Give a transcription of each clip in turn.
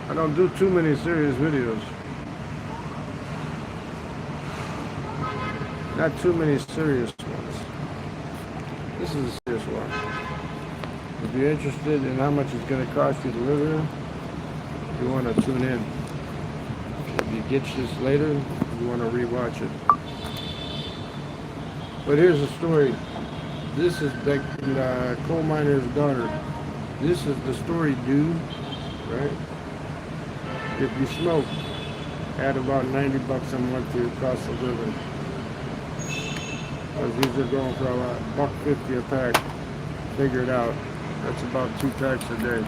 I don't do too many serious videos. Not too many serious ones. This is a serious one. If you're interested in how much it's going to cost you to live here, you want to tune in. If you get this later, you want to rewatch it. But here's the story. This is the coal miner's daughter. This is the story, dude. Right? If you smoke, add about 90 bucks a month to your cost of living. Because these are going for about $1.50 a pack. Figure it out. That's about 2 packs a day.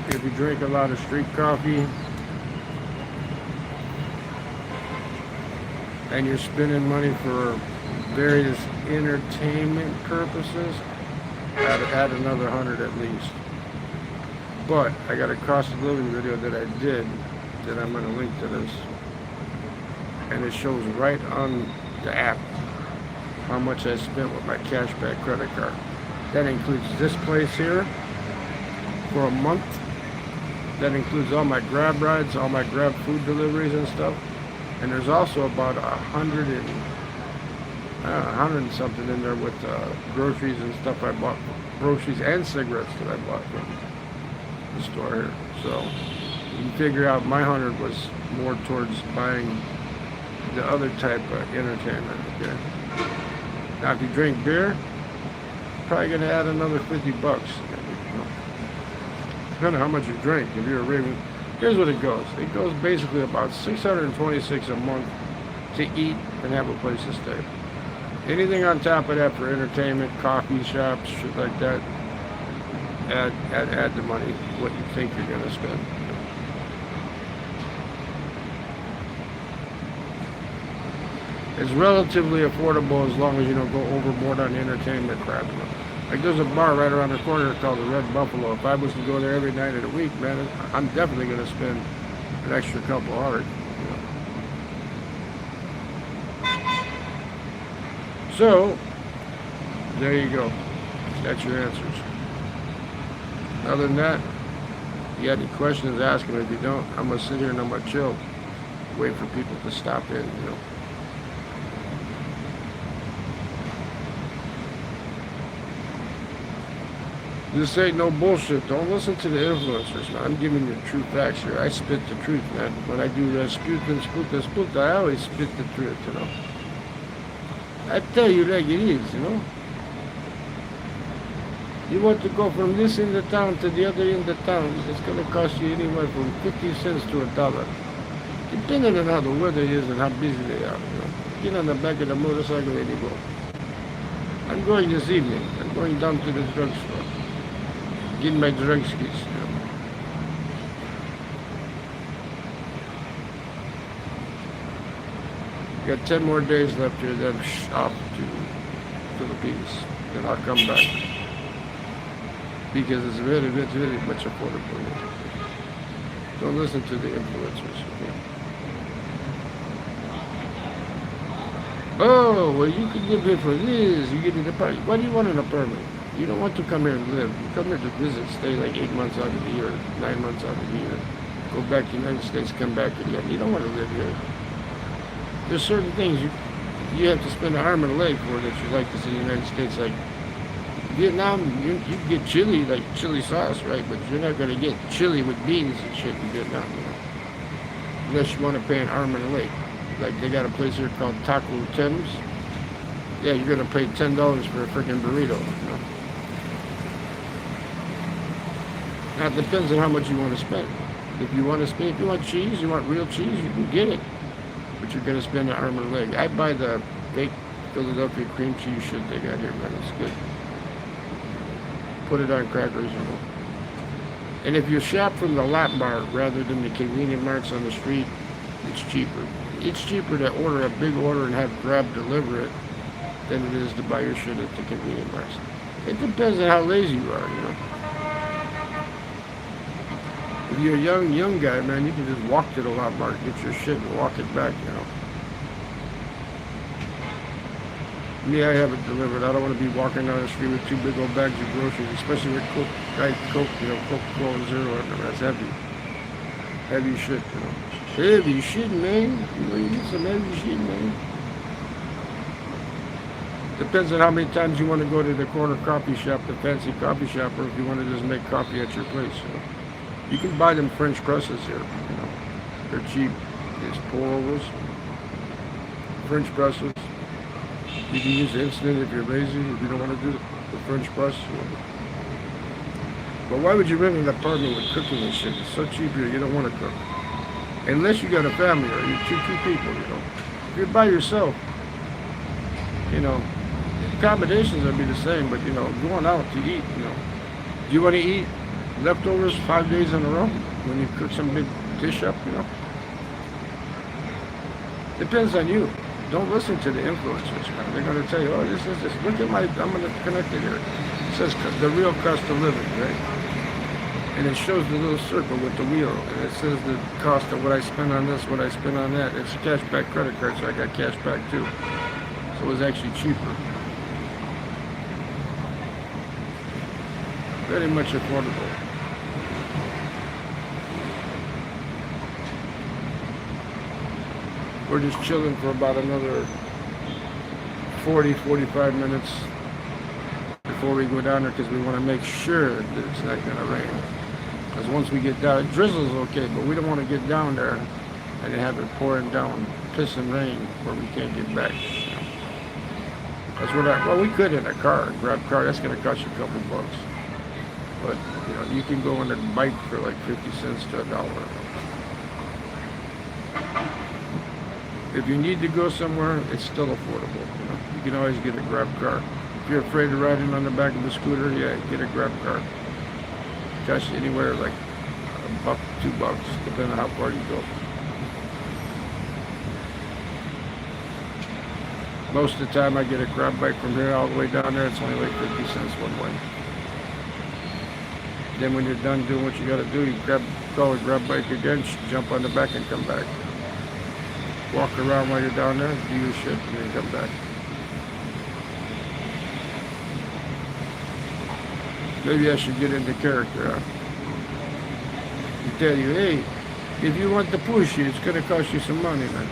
If you drink a lot of street coffee and you're spending money for various entertainment purposes, add another 100 at least. But I got a cost of living video that I did that I'm going to link to this, and it shows right on the app how much I spent with my cashback credit card. That includes this place here for a month. That includes all my Grab rides, all my Grab food deliveries and stuff. And there's also about 100 and something in there with groceries and stuff I bought, groceries and cigarettes that I bought from the store here. So you can figure out my 100 was more towards buying the other type of entertainment. Okay. Now if you drink beer, probably gonna add another 50 bucks. Depending on how much you drink. If you're a raving, here's what it goes. It goes basically about $626 a month to eat and have a place to stay. Anything on top of that for entertainment, coffee shops, shit like that, add the money, what you think you're gonna spend. It's relatively affordable as long as you don't go overboard on the entertainment crap. Like there's a bar right around the corner called the Red Buffalo. If I was to go there every night of the week, man, I'm definitely going to spend an extra couple hundred. So, there you go. That's your answers. Other than that, you got any questions, ask them. If you don't, I'm going to sit here and I'm going to chill. Wait for people to stop in, This ain't no bullshit. Don't listen to the influencers, man. I'm giving you true facts here. I spit the truth, man. When I do the sput, I always spit the truth, I tell you like it is, You want to go from this end of town to the other end of town, it's going to cost you anywhere from 50 cents to $1. Depending on how the weather is and how busy they are, Get on the back of the motorcycle and you go. I'm going this evening. I'm going down to the drugstore. Getting my drug skis, Got 10 more days left here, then off to Philippines. Then I'll come back. Because it's very, very, very much affordable. Don't listen to the influencers. Oh, well, you can live here for this. You get an apartment. Why do you want an apartment? You don't want to come here and live. You come here to visit, stay like 8 months out of the year, 9 months out of the year. Go back to the United States, come back again. You don't want to live here. There's certain things you have to spend an arm and a leg for that you like to see in the United States. Like Vietnam, you get chili, like chili sauce, right? But you're not going to get chili with beans and shit in Vietnam, Unless you want to pay an arm and a leg. Like they got a place here called Taco Tim's. Yeah, you're going to pay $10 for a freaking burrito, Now it depends on how much you want to spend. If you want cheese, you want real cheese, you can get it. But you're going to spend an arm and a leg. I buy the baked Philadelphia cream cheese shit they got here, man. It's good. Put it on crackers, And if you shop from the lot bar rather than the convenient marts on the street, it's cheaper. It's cheaper to order a big order and have Grab deliver it than it is to buy your shit at the convenient marts. It depends on how lazy you are, If you're a young guy, man, you can just walk to the lot mart, get your shit, and walk it back, Me, I have it delivered. I don't want to be walking down the street with two big old bags of groceries, especially with Coke, Coca-Cola Zero. That's heavy. Heavy shit, Heavy shit, man. You need some heavy shit, man. Depends on how many times you want to go to the corner coffee shop, the fancy coffee shop, or if you want to just make coffee at your place. You can buy them French presses here, They're cheap. There's pour-overs, French presses. You can use instant if you're lazy, if you don't want to do the French press. But why would you rent an apartment with cooking and shit? It's so cheap here, you don't want to cook. Unless you got a family or you're two people, If you're by yourself, accommodations will be the same, but, going out to eat, Do you want to eat leftovers 5 days in a row when you cook some big dish up, Depends on you. Don't listen to the influencers, man. They're going to tell you, oh, this is this. Look at I'm going to connect it here. It says the real cost of living, right? And it shows the little circle with the wheel. And it says the cost of what I spend on this, what I spend on that. It's a cashback credit card, so I got cash back too. So it was actually cheaper. Very much affordable. We're just chilling for about another 45 minutes before we go down there because we want to make sure that it's not going to rain. Because once we get down, it drizzles okay, but we don't want to get down there and have it pouring down, piss and rain where we can't get back. That's what we could in a car, grab a car, that's going to cost you a couple bucks. But, you can go on a bike for like 50 cents to $1. If you need to go somewhere, it's still affordable. You can always get a grab car. If you're afraid of riding on the back of a scooter, yeah, get a grab car. Costs you anywhere like $1, $2, depending on how far you go. Most of the time, I get a grab bike from here all the way down there. It's only like 50 cents one way. Then when you're done doing what you got to do, you call a grab bike again, jump on the back and come back. Walk around while you're down there, do your shit, and then come back. Maybe I should get into character, huh? I tell you, hey, if you want to push it, it's going to cost you some money, man.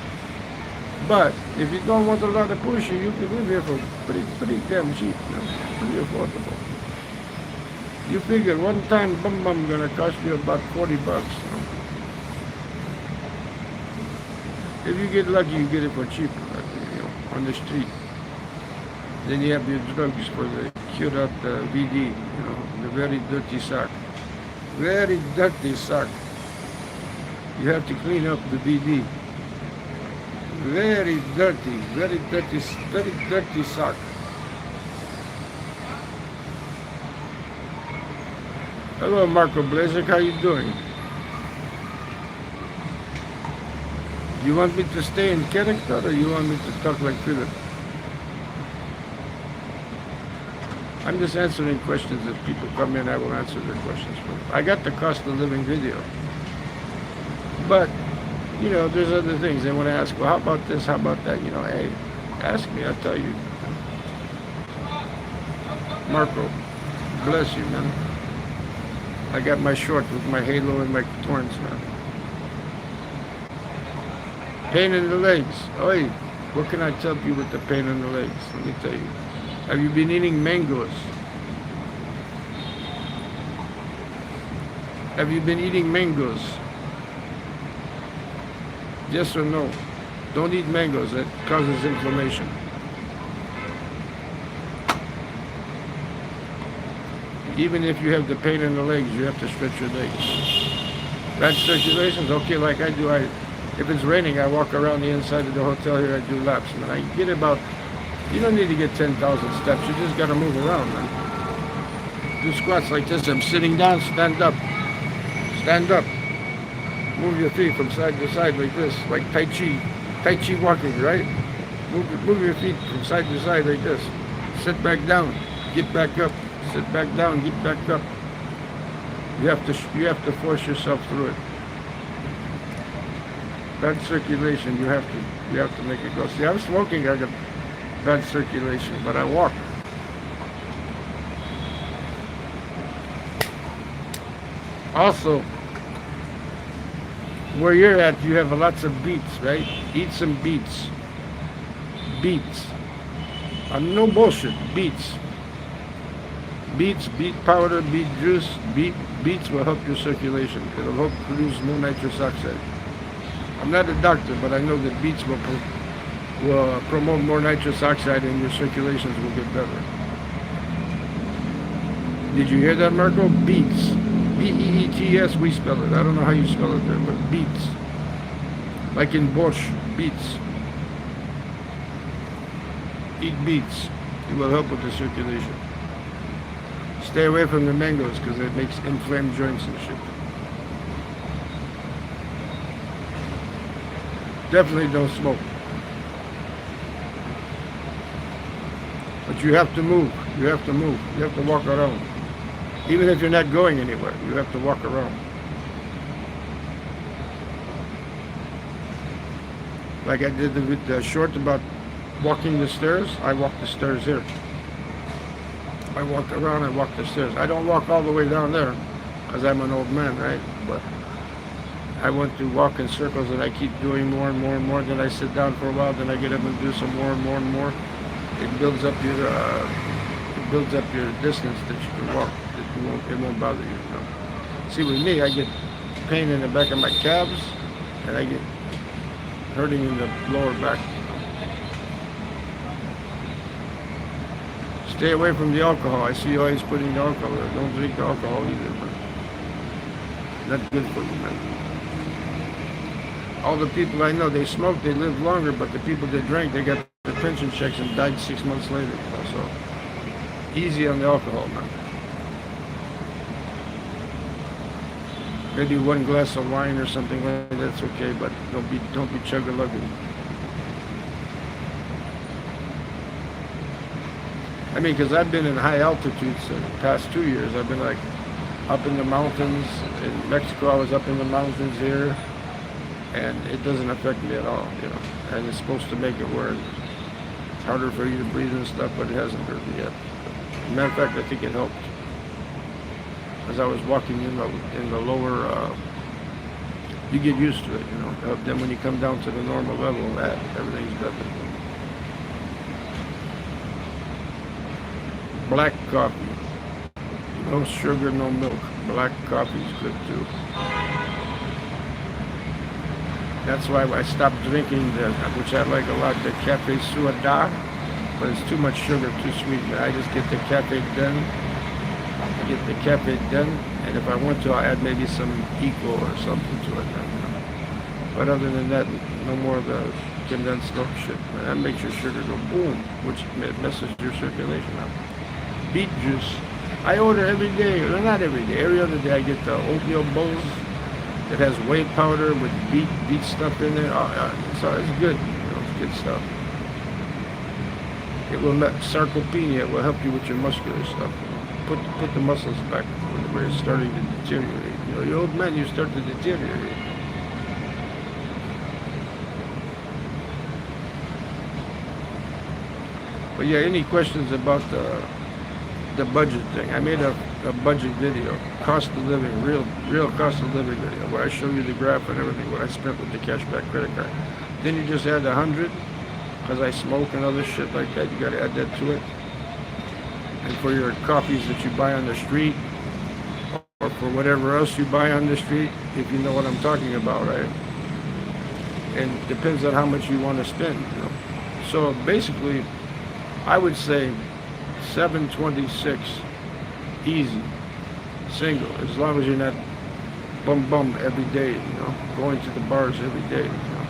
But if you don't want a lot of pushing, you can live here for pretty damn cheap, pretty affordable. You figure one time bum gonna cost you about $40. If you get lucky, you get it for cheaper, on the street. Then you have your drugs for the cure out the VD, the very dirty sock. Very dirty sock. You have to clean up the VD. Very dirty sock. Hello, Marco Blazik, how you doing? You want me to stay in character or you want me to talk like Philip? I'm just answering questions. If people come in, I will answer their questions for them. I got the cost of living video. But, there's other things they want to ask. Well, how about this? How about that? Hey, ask me, I'll tell you. Marco, bless you, man. I got my short with my halo and my thorns, man. Pain in the legs. Oi, what can I tell you with the pain in the legs? Let me tell you. Have you been eating mangoes? Have you been eating mangoes? Yes or no? Don't eat mangoes. That causes inflammation. Even if you have the pain in the legs, you have to stretch your legs. Bad circulations, okay, like I do. If it's raining, I walk around the inside of the hotel here. I do laps, man. I get about. You don't need to get 10,000 steps. You just got to move around, man. Do squats like this. I'm sitting down. Stand up. Stand up. Move your feet from side to side like this, like Tai Chi. Tai Chi walking, right? Move your feet from side to side like this. Sit back down. Get back up. Sit back down, get back up. You have to force yourself through it. Bad circulation, you have to make it go. See, I'm smoking. bad circulation, but I walk. Also, where you're at, you have lots of beets, right? Eat some beets. Beets. No bullshit. Beets. Beets, beet powder, beet juice. Beets will help your circulation. It'll help produce more nitrous oxide. I'm not a doctor, but I know that beets will promote more nitrous oxide and your circulations will get better. Did you hear that, Marco? Beets. B-E-E-T-S, we spell it. I don't know how you spell it there, but beets. Like in borscht, beets. Eat beets. It will help with the circulation. Stay away from the mangoes because it makes inflamed joints and shit. Definitely don't smoke. But you have to move. You have to move. You have to walk around. Even if you're not going anywhere, you have to walk around. Like I did the short about walking the stairs, I walk the stairs here. I walk around, I walk the stairs. I don't walk all the way down there, because I'm an old man, right? But I want to walk in circles and I keep doing more and more and more. Then I sit down for a while, then I get up and do some more and more and more. It builds up your distance that you can walk. It won't bother you, you know? See, with me, I get pain in the back of my calves, and I get hurting in the lower back. Stay away from the alcohol. I see you always putting the alcohol there. Don't drink alcohol either, man. Not good for you, man. All the people I know, they smoke, they live longer, but the people that drank, they got their pension checks and died 6 months later. So, easy on the alcohol, man. Maybe one glass of wine or something like that's okay, but don't be chug-a-lugging. I mean, because I've been in high altitudes the past 2 years. I've been like up in the mountains. In Mexico, I was up in the mountains here, and it doesn't affect me at all, you know. And it's supposed to make it where it's harder for you to breathe and stuff, but it hasn't hurt me yet. As a matter of fact, I think it helped. As I was walking in the lower, you get used to it, you know. Then when you come down to the normal level, everything's better. Black coffee. No sugar, no milk. Black coffee is good too. That's why I stopped drinking, which I like a lot, the Cafe Suada, but it's too much sugar, too sweet. I just get the Cafe Den. And if I want to, I'll add maybe some Eco or something to it. But other than that, no more of the condensed milk shit. And that makes your sugar go boom, which messes your circulation up. Beet juice. I order every day, or not every day, every other day I get the oatmeal bowls that has whey powder with beet stuff in there. So it's good, you know, it's good stuff. It will sarcopenia, it will help you with your muscular stuff. Put the muscles back where it's starting to deteriorate. You know, you're old man, you start to deteriorate. But yeah, any questions about the budget thing? I made a budget video, cost of living, real cost of living video, where I show you the graph and everything, what I spent with the cashback credit card. Then you just add 100, because I smoke and other shit like that, you gotta add that to it. And for your coffees that you buy on the street, or for whatever else you buy on the street, if you know what I'm talking about, right? And it depends on how much you want to spend, you know. So basically, I would say 726 easy, single, as long as you're not bum every day, you know, going to the bars every day, you know,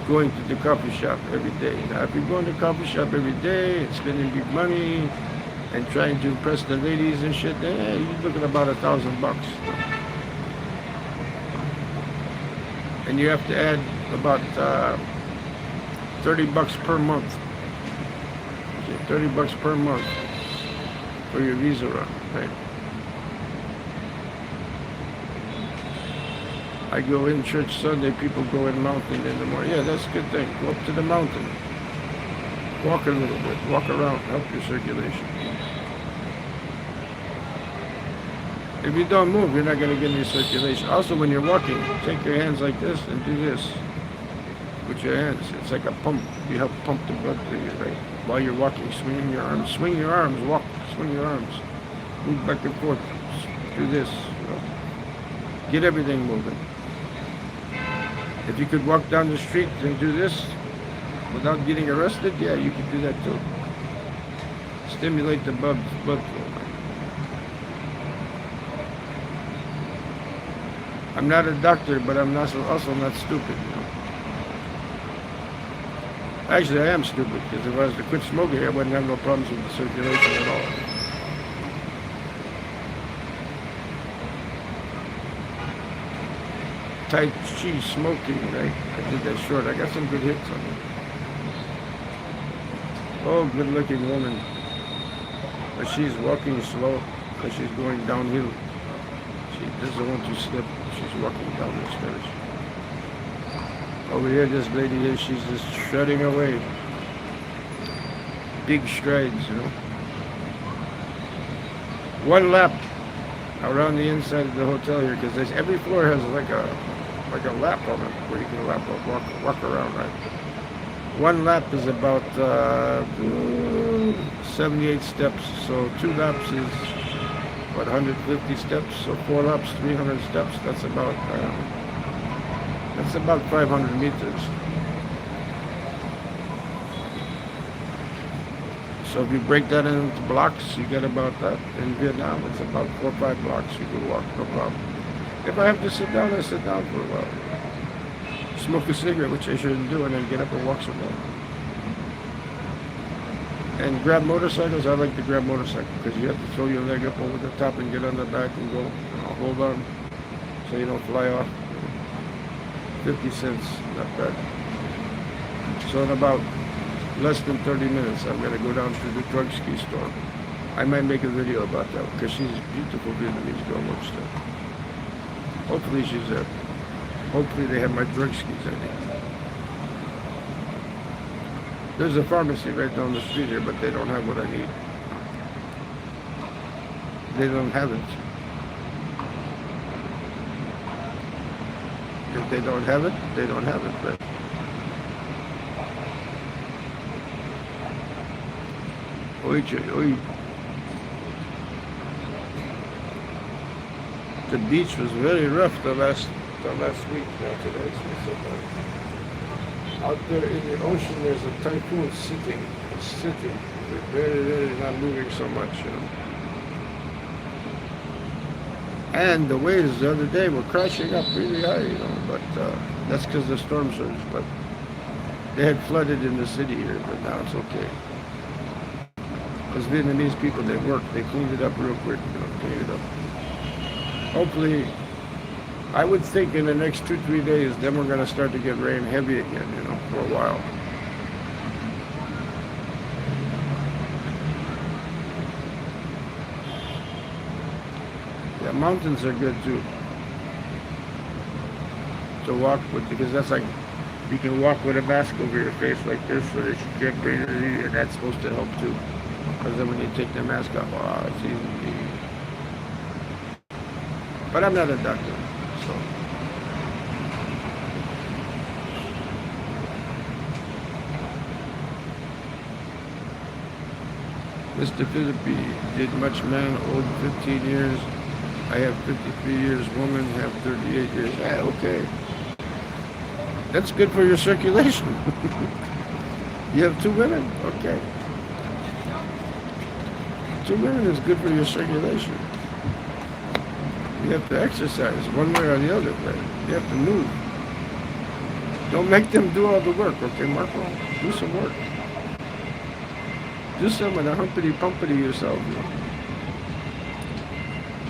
going to the coffee shop every day. Now, if you're going to the coffee shop every day and spending big money and trying to impress the ladies and shit, then you're looking about $1,000. And you have to add about $30 per month. Okay, $30 per month for your visa run, right? I go in church Sunday, people go in mountain in the morning. Yeah, that's a good thing. Go up to the mountain. Walk a little bit. Walk around. Help your circulation. If you don't move, you're not going to get any circulation. Also, when you're walking, take your hands like this and do this with your hands. It's like a pump. You help pump the blood through you, right? While you're walking, swinging your arms. Swing your arms. Walk. Swing your arms. Move back and forth. Do this. You know. Get everything moving. If you could walk down the street and do this without getting arrested, yeah, you could do that too. Stimulate the blood flow. I'm not a doctor, but I'm also not stupid, you know. Actually, I am stupid, because if I was to quit smoking, I wouldn't have no problems with the circulation at all. Tai Chi smoking, right? I did that short. I got some good hits on it. Oh, good-looking woman. But she's walking slow, because she's going downhill. She doesn't want to slip. She's walking down the stairs. Over here, this lady here, she's just shredding away. Big strides, you know. One lap around the inside of the hotel here, because every floor has like a lap on it, where you can walk around, right? One lap is about 78 steps, so 2 laps is 150 steps, so 4 laps, 300 steps. That's about 500 meters. So if you break that into blocks, you get about that. In Vietnam, it's about 4 or 5 blocks you can walk, no problem. If I have to sit down, I sit down for a while. Smoke a cigarette, which I shouldn't do, and then get up and walk some more. And grab motorcycles, I like to grab motorcycles because you have to throw your leg up over the top and get on the back and go, you know, hold on so you don't fly off. 50 cents, not bad. So in about less than 30 minutes, I'm going to go down to the drug ski store. I might make a video about that because she's a beautiful Vietnamese girl, works there. Hopefully she's there. Hopefully they have my drug skis, I think. There's a pharmacy right down the street here, but they don't have what I need. They don't have it. If they don't have it, they don't have it, right? Oi. The beach was very rough the last week. Now today it's so bad. Out there in the ocean, there's a typhoon sitting. It's sitting. They're very not moving so much, you know. And the waves the other day were crashing up really high, you know. But that's because the storm surge. But they had flooded in the city here, but now it's okay. Because Vietnamese people, they work. They cleaned it up real quick, you know, cleaned it up. Hopefully, I would think in the next 2-3 days, then we're going to start to get rain heavy again, you know, for a while. Yeah, mountains are good too. To walk with, because that's like, you can walk with a mask over your face like this so that you can't breathe, and that's supposed to help too. Because then when you take the mask off, oh, it's easy. But I'm not a doctor, so. Mr. Philippi did much man, old 15 years. I have 53 years, woman, have 38 years. Ah, okay. That's good for your circulation. You have 2 women? Okay. 2 women is good for your circulation. You have to exercise one way or the other, right? You have to move. Don't make them do all the work, okay, Marco? Do some work. Do some of the humpity-pumpity yourself, you know.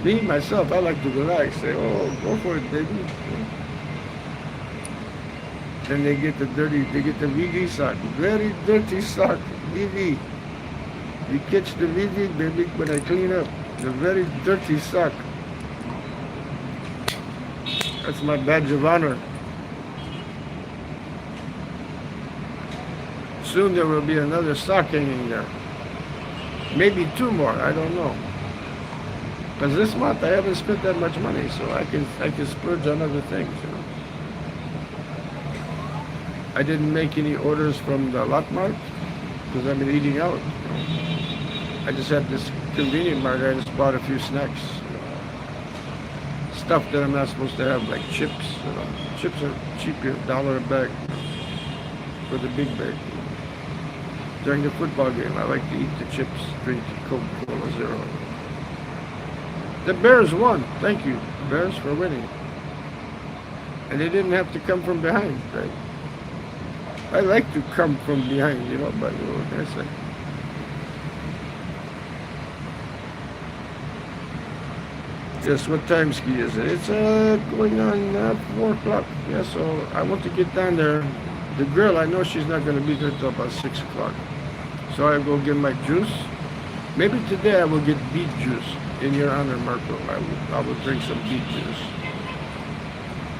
Me, myself, I like to relax. Say, oh, go for it, baby. Then they get the VV sock. Very dirty sock, VV. You catch the VV, baby, when I clean up. The very dirty sock. That's my badge of honor. soon there will be another sock hanging there. Maybe 2 more, I don't know. Because this month I haven't spent that much money, so I can splurge on other things, you know. I didn't make any orders from the lot mart because I've been eating out. You know. I just had this convenient mart. I just bought a few snacks, you know. Stuff that I'm not supposed to have, like chips. You know. Chips are cheaper, $1 a bag for the big bag. During the football game, I like to eat the chips, drink the Coca-Cola Zero. The Bears won. Thank you, Bears, for winning. And they didn't have to come from behind, right? I like to come from behind, you know, but what can I say? Yes, what time ski is it? It's going on 4 o'clock. Yeah, so I want to get down there. The girl, I know she's not going to be there till about 6 o'clock. So I go get my juice. Maybe today I will get beet juice. In your honor, Marco, I will drink some beet juice.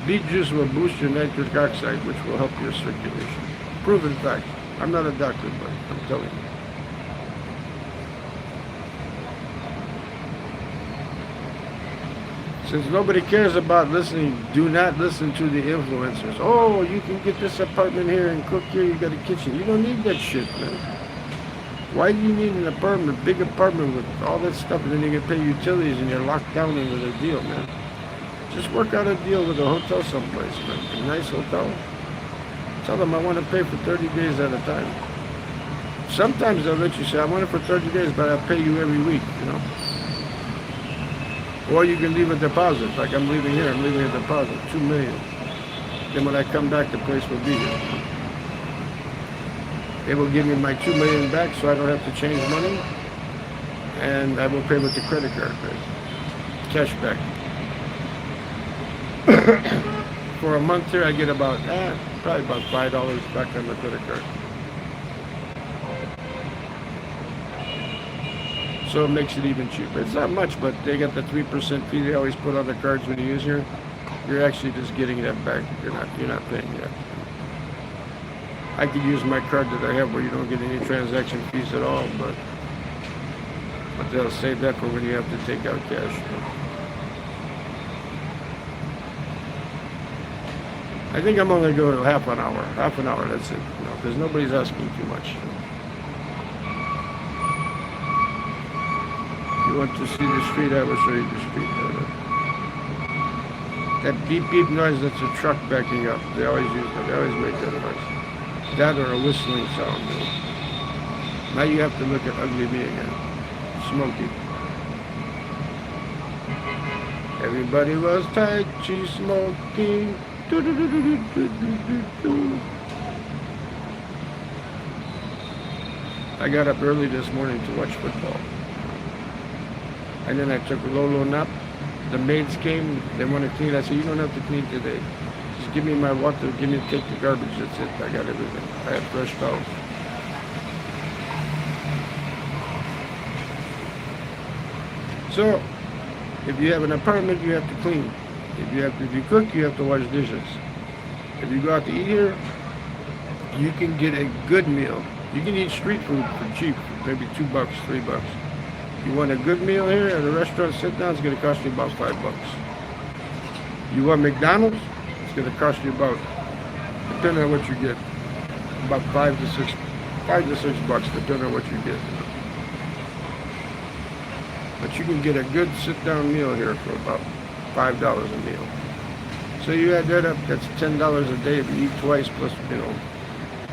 Beet juice will boost your nitric oxide, which will help your circulation. Proven fact. I'm not a doctor, but I'm telling you. Since nobody cares about listening, do not listen to the influencers. Oh, you can get this apartment here and cook here, you got a kitchen. You don't need that shit, man. Why do you need an apartment, big apartment with all that stuff, and then you can pay utilities and you're locked down into the deal, man? Just work out a deal with a hotel someplace, man. A nice hotel. Tell them I want to pay for 30 days at a time. Sometimes they'll let you say, I want it for 30 days, but I'll pay you every week, you know. Or you can leave a deposit, like I'm leaving here, I'm leaving a deposit, $2 million. Then when I come back, the place will be here. They will give me my $2 million back so I don't have to change money. And I will pay with the credit card, right? Cash back. For a month here, I get about, probably about $5 back on the credit card. So it makes it even cheaper. It's not much, but they got the 3% fee they always put on the cards when you use here. You're actually just getting that back. You're not paying that. I could use my card that I have where you don't get any transaction fees at all, but they'll save that for when you have to take out cash. I think I'm only going half an hour. Half an hour, that's it. You know, because nobody's asking too much. If you want to see the street, I will show you the street. That beep beep noise, that's a truck backing up. They always use that. They always make that noise. That or a whistling sound. Now you have to look at ugly me again. Smokey. Everybody was tight, she's smoking. I got up early this morning to watch football. And then I took a low nap. The maids came, they want to clean. I said, you don't have to clean today. Just give me my water, take the garbage, that's it. I got everything. I have fresh towels. So, if you have an apartment, you have to clean. If you cook, you have to wash dishes. If you go out to eat here, you can get a good meal. You can eat street food for cheap, maybe $2, $3. You want a good meal here at a restaurant, sit down, it's going to cost you about $5. You want McDonald's, it's going to cost you about, depending on what you get, about $5 to $6, depending on what you get. But you can get a good sit-down meal here for about $5 a meal. So you add that up, that's $10 a day if you eat twice, plus,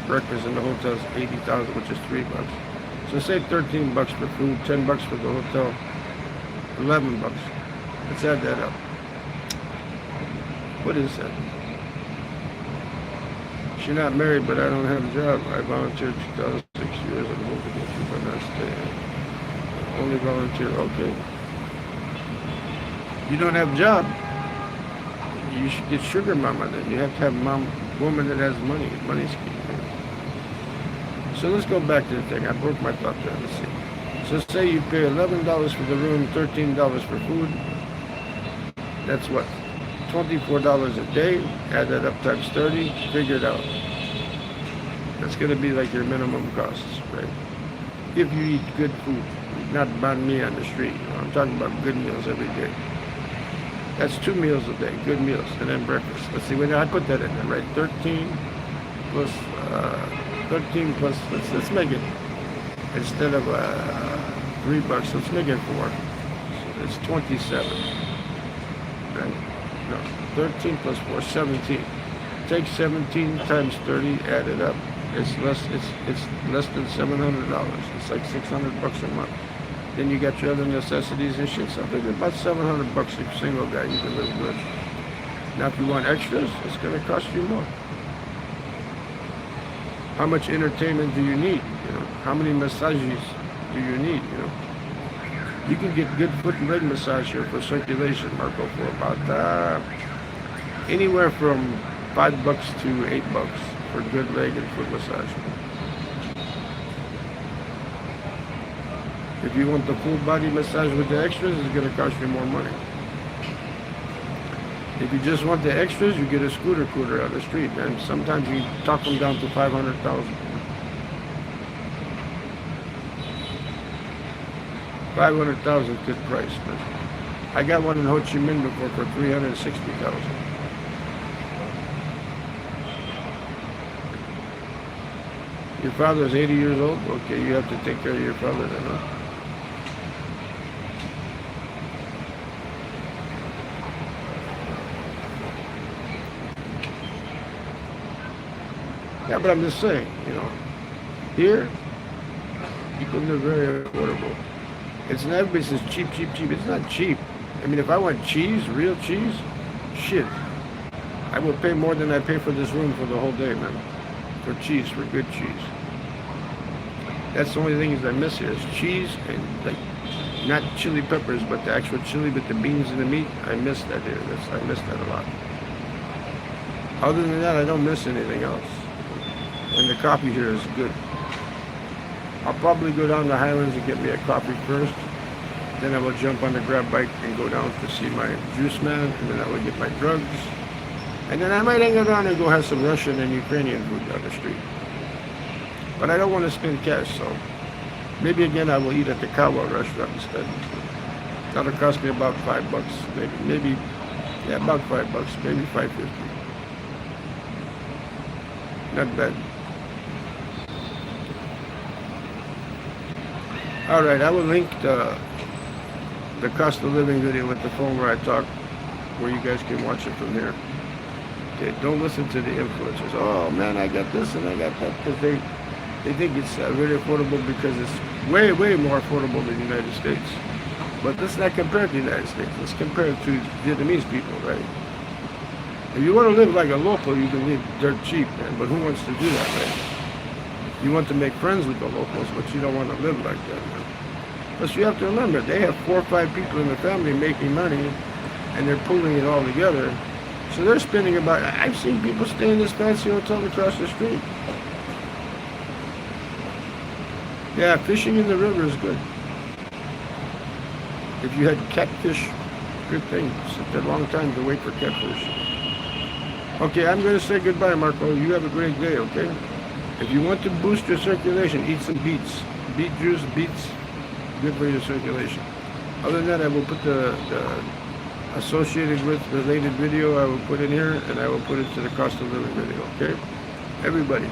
breakfast in the hotel is $80,000, which is $3. So say $13 for food, $10 for the hotel, $11. Let's add that up. What is that? She's not married, but I don't have a job. I volunteered 2006 years. I'm hoping that you will not stay. Only volunteer, okay. You don't have a job. You should get sugar mama then. You have to have a woman that has money. Money's key. So let's go back to the thing. I broke my thought there. Let's see. So say you pay $11 for the room, $13 for food. That's what? $24 a day. Add that up times 30. Figure it out. That's going to be like your minimum costs, right? If you eat good food, not banh mi on the street. I'm talking about good meals every day. That's 2 meals a day, good meals, and then breakfast. Let's see, when I put that in there, right? 13 plus, 13 plus, let's make it, instead of $3, let's make it 4. So it's 27, right? No, 13 plus 4, 17. Take 17 times 30, add it up. It's less than $700. It's like $600 a month. Then you got your other necessities and shit. So I think about $700 if you're a single guy, you can live good. Now if you want extras, it's gonna cost you more. How much entertainment do you need? You know, how many massages do you need? You know, you can get good foot and leg massage here for circulation, Marco, for about anywhere from $5 to $8 for good leg and foot massage. If you want the full body massage with the extras, it's going to cost you more money. If you just want the extras, you get a scooter cooter on the street, man. Sometimes you talk them down to 500,000. 500,000 good price, man. I got one in Ho Chi Minh before for 360,000. Your father's 80 years old? Okay, you have to take care of your father then, huh? Yeah, but I'm just saying, you know, here, you can live very affordable. It's not, everybody says cheap, cheap, cheap. It's not cheap. I mean, if I want cheese, real cheese, shit, I would pay more than I pay for this room for the whole day, man. For cheese, for good cheese. That's the only thing is I miss here is cheese and like not chili peppers, but the actual chili with the beans and the meat. I miss that here. I miss that a lot. Other than that, I don't miss anything else. And the coffee here is good. I'll probably go down to Highlands and get me a coffee first. Then I will jump on the grab bike and go down to see my juice man, and then I will get my drugs. And then I might hang around and go have some Russian and Ukrainian food down the street. But I don't want to spend cash, so maybe again I will eat at the Kawa restaurant instead. That'll cost me about $5, maybe, yeah, about $5, maybe $5.50. Not bad. All right, I will link the cost of living video with the phone where I talk, where you guys can watch it from here. Okay, don't listen to the influencers. Oh man, I got this and I got that, because they think it's really affordable because it's way, way more affordable than the United States. But let's not compare it to the United States. Let's compare it to Vietnamese people, right? If you want to live like a local, you can live dirt cheap, man. But who wants to do that, right? You want to make friends with the locals, but you don't want to live like that, man. Plus, you have to remember, they have 4 or 5 people in the family making money, and they're pulling it all together. So they're spending about, I've seen people stay in this fancy hotel across the street. Yeah, fishing in the river is good. If you had catfish, good thing. It's a long time to wait for catfish. Okay, I'm going to say goodbye, Marco. You have a great day, okay? If you want to boost your circulation, eat some beets. Beet juice, beets, good for your circulation. Other than that, I will put the associated with related video I will put in here, and I will put it to the cost of living video, okay? Everybody,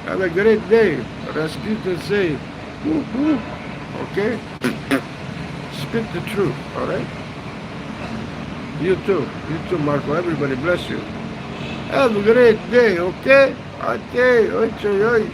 have a great day. Rasputin say, woo, woo, okay? Spit the truth, all right? You too, Marco. Everybody, bless you. Have a great day, okay? Okay, oi, oi, oi.